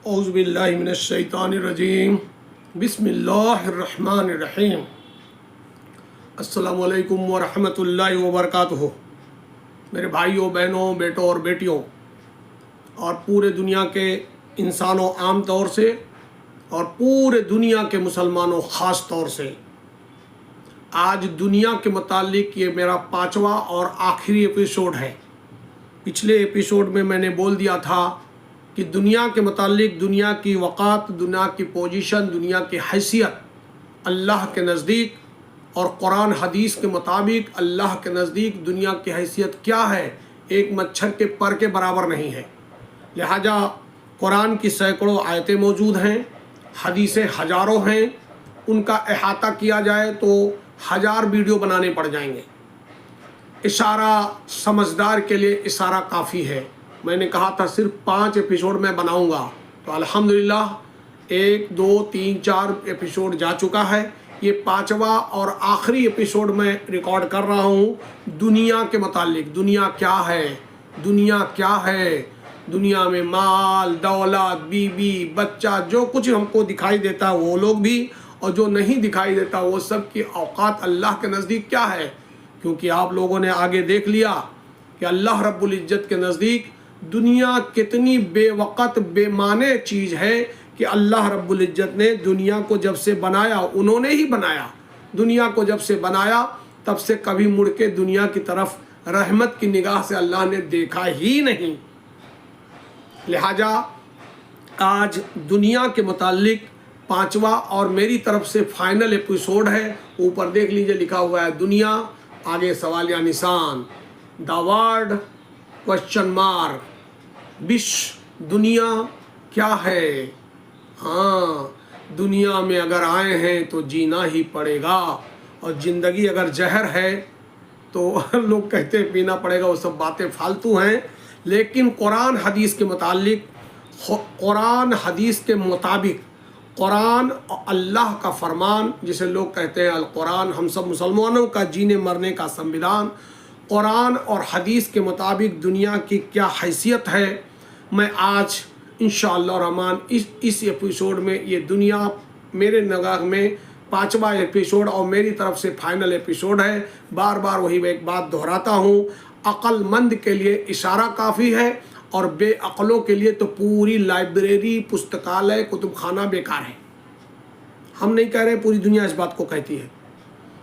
اعوذ باللہ من الشیطان الرجیم بسم اللہ الرحمن الرحیم السلام علیکم ورحمۃ اللہ وبرکاتہ۔ میرے بھائیوں، بہنوں، بیٹوں اور بیٹیوں اور پورے دنیا کے انسانوں عام طور سے اور پورے دنیا کے مسلمانوں خاص طور سے، آج دنیا کے متعلق یہ میرا 5واں اور آخری ایپیسوڈ ہے۔ پچھلے ایپیسوڈ میں میں نے بول دیا تھا کہ دنیا کے متعلق، دنیا کی وقات، دنیا کی پوزیشن، دنیا کی حیثیت اللہ کے نزدیک اور قرآن حدیث کے مطابق اللہ کے نزدیک دنیا کی حیثیت کیا ہے، ایک مچھر کے پر کے برابر نہیں ہے۔ لہٰذا قرآن کی سینکڑوں آیتیں موجود ہیں، حدیثیں ہزاروں ہیں، ان کا احاطہ کیا جائے تو 1000 ویڈیو بنانے پڑ جائیں گے۔ اشارہ سمجھدار کے لیے اشارہ کافی ہے۔ میں نے کہا تھا صرف 5 ایپیسوڈ میں بناؤں گا، تو الحمدللہ 1 2 3 4 ایپیسوڈ جا چکا ہے۔ یہ 5واں اور آخری ایپیسوڈ میں ریکارڈ کر رہا ہوں دنیا کے متعلق۔ دنیا کیا ہے؟ دنیا کیا ہے؟ دنیا میں مال، دولت، بیوی، بچہ، جو کچھ ہم کو دکھائی دیتا ہے وہ لوگ بھی، اور جو نہیں دکھائی دیتا وہ سب کی اوقات اللہ کے نزدیک کیا ہے؟ کیونکہ آپ لوگوں نے آگے دیکھ لیا کہ اللہ رب العزت کے نزدیک دنیا کتنی بے وقت بے معنی چیز ہے کہ اللہ رب العزت نے دنیا کو جب سے بنایا، انہوں نے ہی بنایا، دنیا کو جب سے بنایا تب سے کبھی مڑ کے دنیا کی طرف رحمت کی نگاہ سے اللہ نے دیکھا ہی نہیں۔ لہٰذا آج دنیا کے متعلق 5واں اور میری طرف سے فائنل ایپیسوڈ ہے۔ اوپر دیکھ لیجئے لکھا ہوا ہے دنیا، آگے سوالیہ نشان، دا ورڈ کوشچن مارک، دنیا کیا ہے؟ ہاں، دنیا میں اگر آئے ہیں تو جینا ہی پڑے گا، اور زندگی اگر زہر ہے تو لوگ کہتے ہیں پینا پڑے گا، وہ سب باتیں فالتو ہیں۔ لیکن قرآن حدیث کے متعلق، قرآن حدیث کے مطابق، قرآن اللہ کا فرمان جسے لوگ کہتے ہیں القرآن، ہم سب مسلمانوں کا جینے مرنے کا سنویدھان، قرآن اور حدیث کے مطابق دنیا کی کیا حیثیت ہے، میں آج انشاءاللہ الرحمن اس ایپیسوڈ میں، یہ دنیا میرے نگاہ میں 5واں ایپیسوڈ اور میری طرف سے فائنل ایپیسوڈ ہے۔ بار بار وہی ایک بات دہراتا ہوں، عقل مند کے لیے اشارہ کافی ہے، اور بے عقلوں کے لیے تو پوری لائبریری، پستکالیہ، کتب خانہ بیکار ہے۔ ہم نہیں کہہ رہے پوری دنیا اس بات کو کہتی ہے،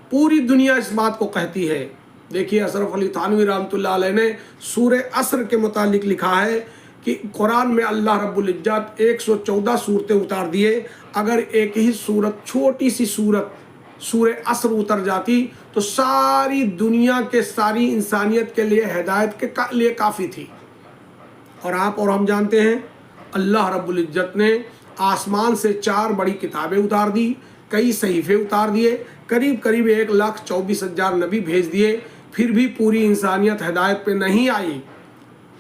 پوری دنیا اس بات کو کہتی ہے۔ دیکھیے اشرف علی تھانوی رحمۃ اللہ علیہ نے سورہ عصر کے متعلق لکھا ہے کہ قرآن میں اللہ رب العزت 114 صورتیں اتار دیے، اگر ایک ہی صورت، چھوٹی سی صورت سورہ عصر اتر جاتی تو ساری دنیا کے، ساری انسانیت کے لیے ہدایت کے لیے کافی تھی۔ اور آپ اور ہم جانتے ہیں اللہ رب العزت نے آسمان سے 4 بڑی کتابیں اتار دی، کئی صحیفے اتار دیے، قریب 1,24,000 نبی بھیج دیے، پھر بھی پوری انسانیت ہدایت پہ نہیں آئی۔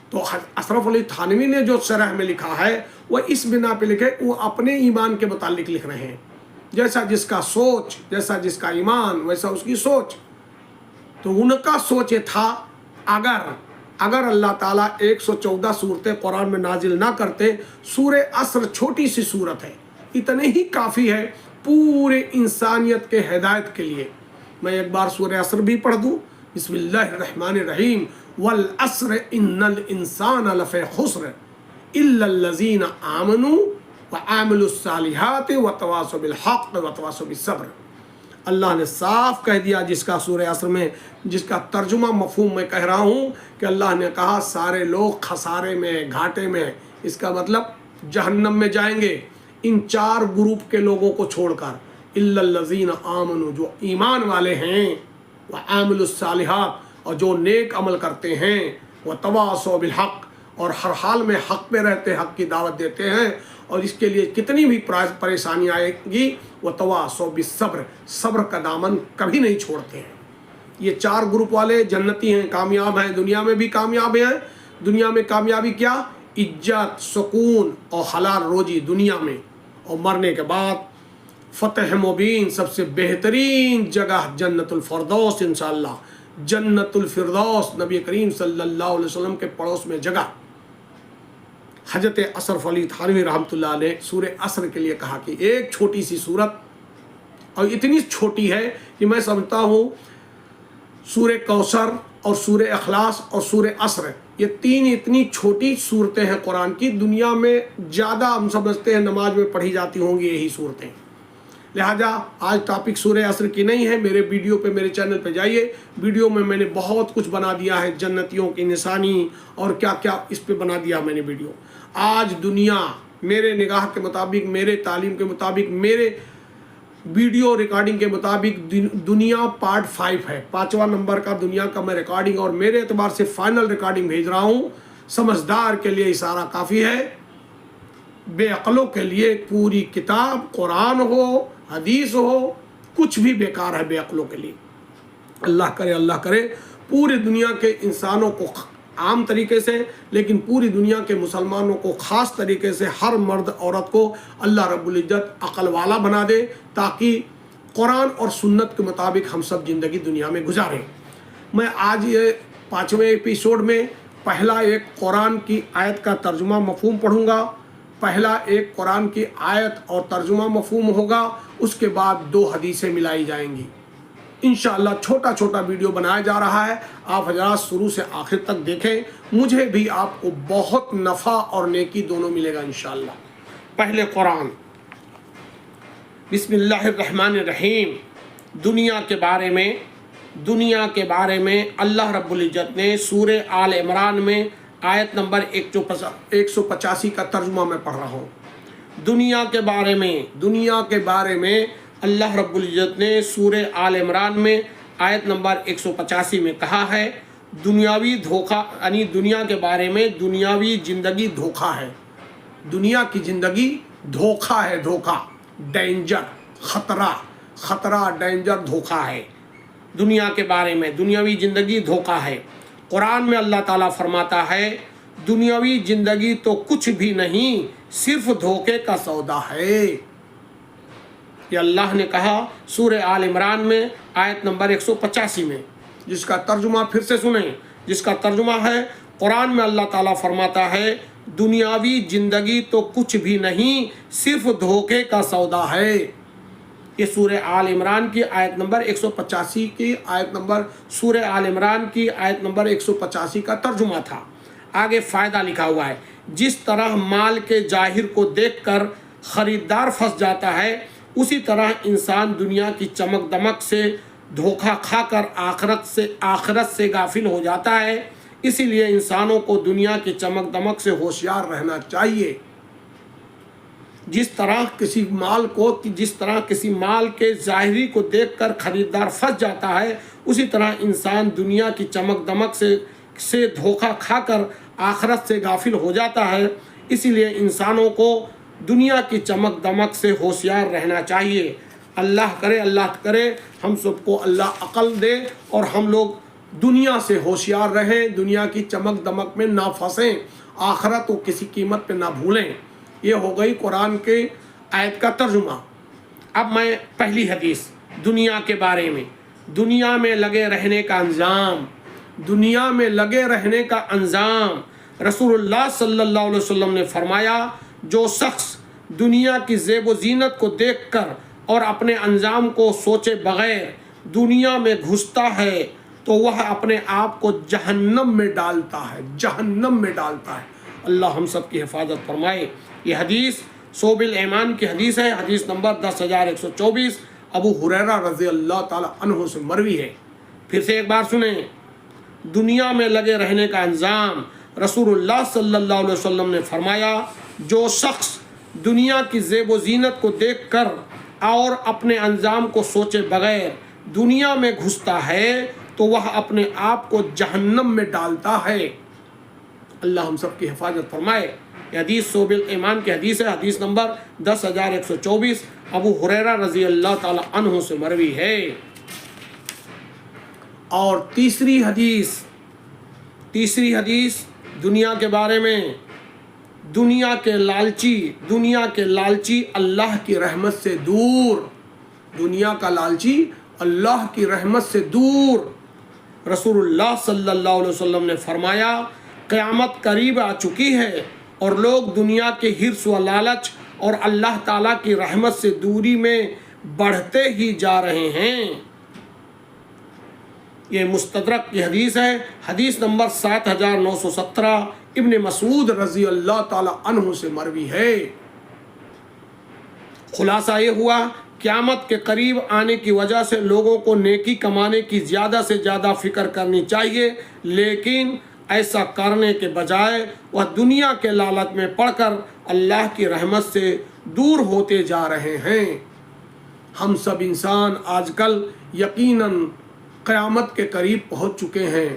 تو اشرف علی تھانوی نے جو شرح میں لکھا ہے وہ اس بنا پہ لکھے، وہ اپنے ایمان کے متعلق لکھ رہے ہیں، جیسا جس کا سوچ، جیسا جس کا ایمان ویسا اس کی سوچ۔ تو ان کا سوچ یہ تھا، اگر اللہ تعالیٰ 114 صورتیں قرآن میں نازل نہ کرتے، سورہ عصر چھوٹی سی صورت ہے، اتنے ہی کافی ہے پورے انسانیت کے ہدایت کے لیے۔ میں ایک بار سورہ عصر بھی پڑھ دوں، بسم اللہ الرحمن الرحیم، والعصر ان الانسان لفی خسر الا الذین آمنوا وعملوا الصالحات وتواصوا بالحق وتواصوا بالصبر۔ اللہ نے صاف کہہ دیا، جس کا سورہ عصر میں، جس کا ترجمہ مفہوم میں کہہ رہا ہوں، کہ اللہ نے کہا سارے لوگ خسارے میں، گھاٹے میں، اس کا مطلب جہنم میں جائیں گے ان 4 گروپ کے لوگوں کو چھوڑ کر، الا الذین آمنوا، جو ایمان والے ہیں، وعملوا الصالحات، اور جو نیک عمل کرتے ہیں، وتواصوا بالحق، اور ہر حال میں حق پہ رہتے، حق کی دعوت دیتے ہیں، اور اس کے لیے کتنی بھی پریشانی آئے گی، وتواصوا بالصبر، صبر کا دامن کبھی نہیں چھوڑتے ہیں۔ یہ 4 گروپ والے جنتی ہیں، کامیاب ہیں، دنیا میں بھی کامیاب ہیں۔ دنیا میں کامیابی کیا؟ عزت، سکون اور حلال روزی دنیا میں، اور مرنے کے بعد فتح مبین، سب سے بہترین جگہ جنت الفردوس، انشاءاللہ جنت الفردوس، نبی کریم صلی اللہ علیہ وسلم کے پڑوس میں جگہ حضرت اشرف علی تھانوی رحمۃ اللہ نے سورہ عصر کے لیے کہا کہ ایک چھوٹی سی صورت، اور اتنی چھوٹی ہے کہ میں سمجھتا ہوں سورہ کوثر اور سورہ اخلاص اور سورہ عصر، یہ تین اتنی چھوٹی صورتیں ہیں قرآن کی، دنیا میں زیادہ ہم سمجھتے ہیں نماز میں پڑھی جاتی ہوں گی یہی صورتیں۔ لہٰذا آج ٹاپک سورہ عصر کی نہیں ہے، میرے ویڈیو پہ، میرے چینل پہ جائیے، ویڈیو میں میں نے بہت کچھ بنا دیا ہے، جنتیوں کی نشانی اور کیا کیا اس پہ بنا دیا میں نے ویڈیو۔ آج دنیا میرے نگاہ کے مطابق، میرے تعلیم کے مطابق، میرے ویڈیو ریکارڈنگ کے مطابق دنیا پارٹ 5 ہے، 5واں نمبر کا دنیا کا میں ریکارڈنگ، اور میرے اعتبار سے فائنل ریکارڈنگ بھیج رہا ہوں۔ سمجھدار کے لیے اشارہ کافی ہے، بے عقلوں کے لیے پوری کتاب، قرآن ہو حدیث ہو، کچھ بھی بیکار ہے بے عقلوں کے لیے۔ اللہ کرے پوری دنیا کے انسانوں کو عام طریقے سے، لیکن پوری دنیا کے مسلمانوں کو خاص طریقے سے، ہر مرد عورت کو اللہ رب العزت عقل والا بنا دے، تاکہ قرآن اور سنت کے مطابق ہم سب زندگی دنیا میں گزاریں۔ میں آج یہ 5ویں ایپیسوڈ میں پہلا ایک قرآن کی آیت کا ترجمہ مفہوم پڑھوں گا، پہلا ایک قرآن کی آیت اور ترجمہ مفہوم ہوگا، اس کے بعد 2 حدیثیں ملائی جائیں گی۔ انشاءاللہ چھوٹا چھوٹا ویڈیو بنایا جا رہا ہے، آپ حضرات شروع سے آخر تک دیکھیں، مجھے بھی آپ کو بہت نفع اور نیکی دونوں ملے گا انشاءاللہ۔ پہلے قرآن، بسم اللہ الرحمن الرحیم۔ دنیا کے بارے میں اللہ رب العزت نے سورہ آل عمران میں آیت نمبر 185 کا ترجمہ میں پڑھ رہا ہوں۔ دنیا کے بارے میں اللہ رب العزت نے سورہ آل عمران میں آیت نمبر 185 میں کہا ہے، دنیاوی دھوکہ، یعنی دنیا کے بارے میں دنیاوی زندگی دھوکہ ہے، دنیا کی زندگی دھوکہ ہے، دھوکہ، ڈینجر، خطرہ، ڈینجر، دھوکہ ہے۔ دنیا کے بارے میں دنیاوی زندگی دھوکہ ہے۔ قرآن میں اللہ تعالیٰ فرماتا ہے دنیاوی زندگی تو کچھ بھی نہیں، صرف دھوکے کا سودا ہے۔ یہ اللہ نے کہا سورہ آل عمران میں آیت نمبر 185 میں، جس کا ترجمہ پھر سے سنیں، جس کا ترجمہ ہے، قرآن میں اللہ تعالیٰ فرماتا ہے دنیاوی زندگی تو کچھ بھی نہیں، صرف دھوکے کا سودا ہے۔ یہ سورہ آل عمران کی آیت نمبر 185 کی سورہ آل عمران کی آیت نمبر 185 کا ترجمہ تھا۔ آگے فائدہ لکھا ہوا ہے، جس طرح مال کے ظاہر کو دیکھ کر خریدار پھنس جاتا ہے، اسی طرح انسان دنیا کی چمک دمک سے دھوکہ کھا کر آخرت سے غافل ہو جاتا ہے۔ اسی لیے انسانوں کو دنیا کی چمک دمک سے ہوشیار رہنا چاہیے۔ جس طرح کسی مال کے ظاہری کو دیکھ کر خریدار پھنس جاتا ہے، اسی طرح انسان دنیا کی چمک دمک سے دھوکہ کھا کر آخرت سے غافل ہو جاتا ہے۔ اسی لیے انسانوں کو دنیا کی چمک دمک سے ہوشیار رہنا چاہیے۔ اللہ کرے ہم سب کو اللہ عقل دے اور ہم لوگ دنیا سے ہوشیار رہیں، دنیا کی چمک دمک میں نہ پھنسیں، آخرت کو کسی قیمت پہ نہ بھولیں۔ یہ ہو گئی قرآن کے آیت کا ترجمہ۔ اب میں پہلی حدیث دنیا کے بارے میں، دنیا میں لگے رہنے کا انجام، رسول اللہ صلی اللہ علیہ وسلم نے فرمایا جو شخص دنیا کی زیب و زینت کو دیکھ کر اور اپنے انجام کو سوچے بغیر دنیا میں گھستا ہے تو وہ اپنے آپ کو جہنم میں ڈالتا ہے۔ اللہ ہم سب کی حفاظت فرمائے۔ یہ حدیث صوب الایمان کی حدیث ہے، حدیث نمبر 10124، ابو ہریرہ رضی اللہ تعالی عنہ سے مروی ہے۔ پھر سے ایک بار سنیں، دنیا میں لگے رہنے کا انجام، رسول اللہ صلی اللہ علیہ وسلم نے فرمایا جو شخص دنیا کی زیب و زینت کو دیکھ کر اور اپنے انجام کو سوچے بغیر دنیا میں گھستا ہے تو وہ اپنے آپ کو جہنم میں ڈالتا ہے۔ اللہ ہم سب کی حفاظت فرمائے۔ یہ حدیث صوب الایمان کی حدیث ہے، حدیث نمبر 10124، ابو ہریرہ رضی اللہ تعالی عنہ سے مروی ہے۔ اور تیسری حدیث دنیا کے بارے میں، دنیا کے لالچی اللہ کی رحمت سے دور، دنیا کا لالچی اللہ کی رحمت سے دور۔ رسول اللہ صلی اللہ علیہ وسلم نے فرمایا قیامت قریب آ چکی ہے اور لوگ دنیا کے حرص و لالچ اور اللہ تعالیٰ کی رحمت سے دوری میں بڑھتے ہی جا رہے ہیں۔ یہ مستدرک کی حدیث ہے، حدیث نمبر 7917 ابن مسعود رضی اللہ تعالیٰ عنہ سے مروی ہے۔ خلاصہ یہ ہوا، قیامت کے قریب آنے کی وجہ سے لوگوں کو نیکی کمانے کی زیادہ سے زیادہ فکر کرنی چاہیے، لیکن ایسا کرنے کے بجائے وہ دنیا کے لالچ میں پڑ کر اللہ کی رحمت سے دور ہوتے جا رہے ہیں۔ ہم سب انسان آج کل یقیناً قیامت کے قریب پہنچ چکے ہیں،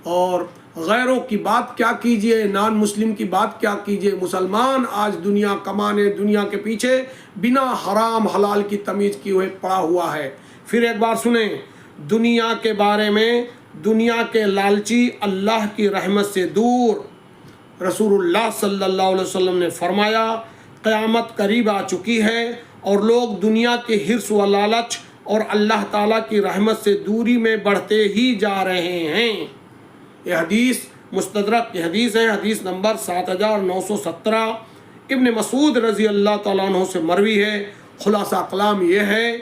اور غیروں کی بات کیا کیجئے، نان مسلم کی بات کیا کیجئے، مسلمان آج دنیا کمانے، دنیا کے پیچھے بنا حرام حلال کی تمیز کیے ہوئے پڑا ہوا ہے۔ پھر ایک بار سنیں دنیا کے بارے میں، دنیا کے لالچی اللہ کی رحمت سے دور۔ رسول اللہ صلی اللہ علیہ وسلم نے فرمایا، قیامت قریب آ چکی ہے اور لوگ دنیا کے حرص و لالچ اور اللہ تعالیٰ کی رحمت سے دوری میں بڑھتے ہی جا رہے ہیں۔ یہ حدیث مستدرک کی حدیث ہے، حدیث نمبر 7917 ابن مسعود رضی اللہ تعالیٰ عنہ سے مروی ہے۔ خلاصہ کلام یہ ہے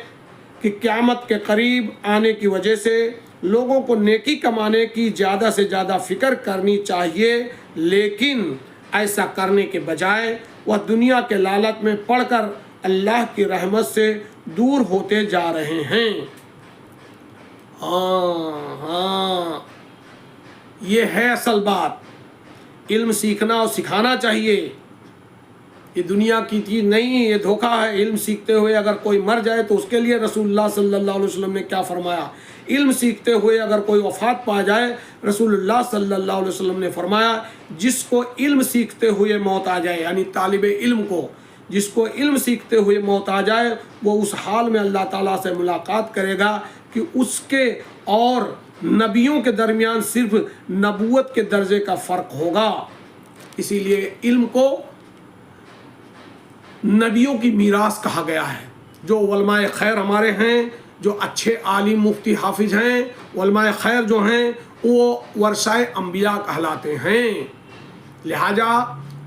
کہ قیامت کے قریب آنے کی وجہ سے لوگوں کو نیکی کمانے کی زیادہ سے زیادہ فکر کرنی چاہیے، لیکن ایسا کرنے کے بجائے وہ دنیا کے لالچ میں پڑ کر اللہ کی رحمت سے دور ہوتے جا رہے ہیں۔ ہاں یہ ہے اصل بات، علم سیکھنا اور سکھانا چاہیے، یہ دنیا کی چیز نہیں، یہ دھوکہ ہے۔ علم سیکھتے ہوئے اگر کوئی مر جائے تو اس کے لیے رسول اللہ صلی اللہ علیہ وسلم نے کیا فرمایا، علم سیکھتے ہوئے اگر کوئی وفات پا جائے، رسول اللہ صلی اللہ علیہ وسلم نے فرمایا جس کو علم سیکھتے ہوئے موت آ جائے، یعنی طالب علم کو جس کو علم سیکھتے ہوئے موت آ جائے، وہ اس حال میں اللہ تعالیٰ سے ملاقات کرے گا کہ اس کے اور نبیوں کے درمیان صرف نبوت کے درجے کا فرق ہوگا۔ اسی لیے علم کو نبیوں کی میراث کہا گیا ہے۔ جو علماء خیر ہمارے ہیں، جو اچھے عالم مفتی حافظ ہیں، علماء خیر جو ہیں وہ ورثۂ انبیاء کہلاتے ہیں۔ لہٰذا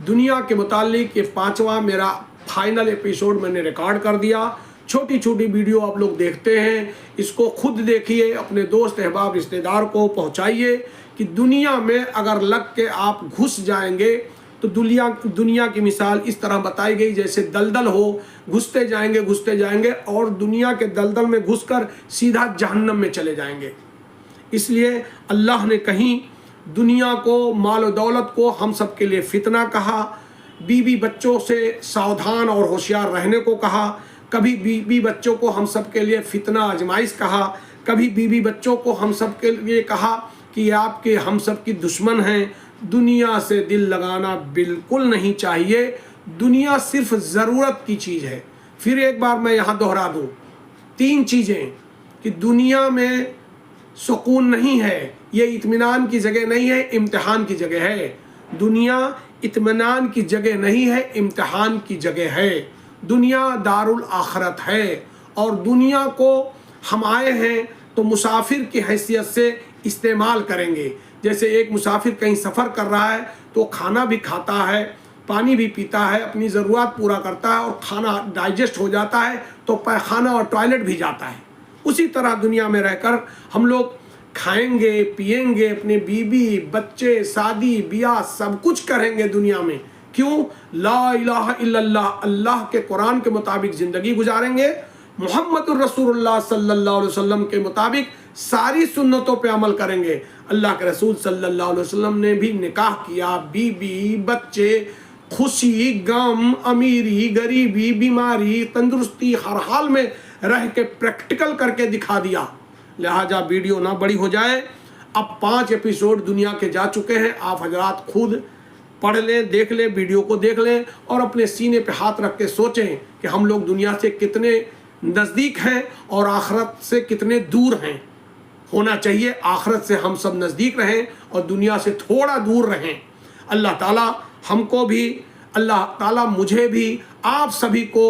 دنیا کے متعلق یہ 5واں میرا فائنل ایپیسوڈ میں نے ریکارڈ کر دیا۔ چھوٹی چھوٹی ویڈیو آپ لوگ دیکھتے ہیں، اس کو خود دیکھیے، اپنے دوست احباب رشتہ دار کو پہنچائیے کہ دنیا میں اگر لگ کے آپ گھس جائیں گے تو دنیا کی مثال اس طرح بتائی گئی جیسے دلدل ہو، گھستے جائیں گے اور دنیا کے دلدل میں گھس کر سیدھا جہنم میں چلے جائیں گے۔ اس لیے اللہ نے کہیں دنیا کو، مال و دولت کو ہم سب کے لیے فتنہ کہا، بیوی بچوں سے ساودھان اور ہوشیار رہنے کو کہا، کبھی بیوی بچوں کو ہم سب کے لیے فتنہ آزمائش کہا، کبھی بیوی بچوں کو ہم سب کے لیے کہا کہ یہ آپ کے ہم سب کی دشمن ہیں۔ دنیا سے دل لگانا بالکل نہیں چاہیے، دنیا صرف ضرورت کی چیز ہے۔ پھر ایک بار میں یہاں دہرا دوں 3 چیزیں کہ دنیا میں سکون نہیں ہے، یہ اطمینان کی جگہ نہیں ہے، امتحان کی جگہ ہے۔ دنیا اطمینان کی جگہ نہیں ہے، امتحان کی جگہ ہے۔ دنیا دارالآخرت ہے، اور دنیا کو ہم آئے ہیں تو مسافر کی حیثیت سے استعمال کریں گے۔ جیسے ایک مسافر کہیں سفر کر رہا ہے تو کھانا بھی کھاتا ہے، پانی بھی پیتا ہے، اپنی ضرورت پورا کرتا ہے، اور کھانا ڈائجسٹ ہو جاتا ہے تو پیخانہ اور ٹوائلٹ بھی جاتا ہے۔ اسی طرح دنیا میں رہ کر ہم لوگ کھائیں گے، پیئیں گے، اپنے بیوی بچے، شادی بیاہ سب کچھ کریں گے دنیا میں۔ کیوں؟ لا الہ الا اللہ، اللہ کے قرآن کے مطابق زندگی گزاریں گے، محمد الرسول اللہ صلی اللہ علیہ وسلم کے مطابق ساری سنتوں پہ عمل کریں گے۔ اللہ کے رسول صلی اللہ علیہ وسلم نے بھی نکاح کیا، بیوی بچے، خوشی غم، امیری غریبی، بیماری تندرستی، ہر حال میں رہ کے پریکٹیکل کر کے دکھا دیا۔ لہٰذا ویڈیو نہ بڑی ہو جائے، اب 5 ایپیسوڈ دنیا کے جا چکے ہیں، آپ حضرات خود پڑھ لیں، دیکھ لیں، ویڈیو کو دیکھ لیں، اور اپنے سینے پہ ہاتھ رکھ کے سوچیں کہ ہم لوگ دنیا سے کتنے نزدیک ہیں اور آخرت سے کتنے دور ہیں۔ ہونا چاہیے آخرت سے ہم سب نزدیک رہیں اور دنیا سے تھوڑا دور رہیں۔ اللہ تعالیٰ ہم کو بھی، اللہ تعالیٰ مجھے بھی، آپ سبھی کو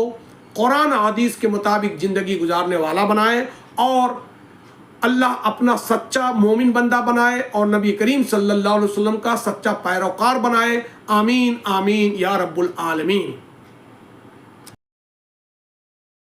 قرآن حدیث کے مطابق زندگی گزارنے والا بنائے، اور اللہ اپنا سچا مومن بندہ بنائے اور نبی کریم صلی اللہ علیہ وسلم کا سچا پیروکار بنائے. آمین آمین یا رب العالمین.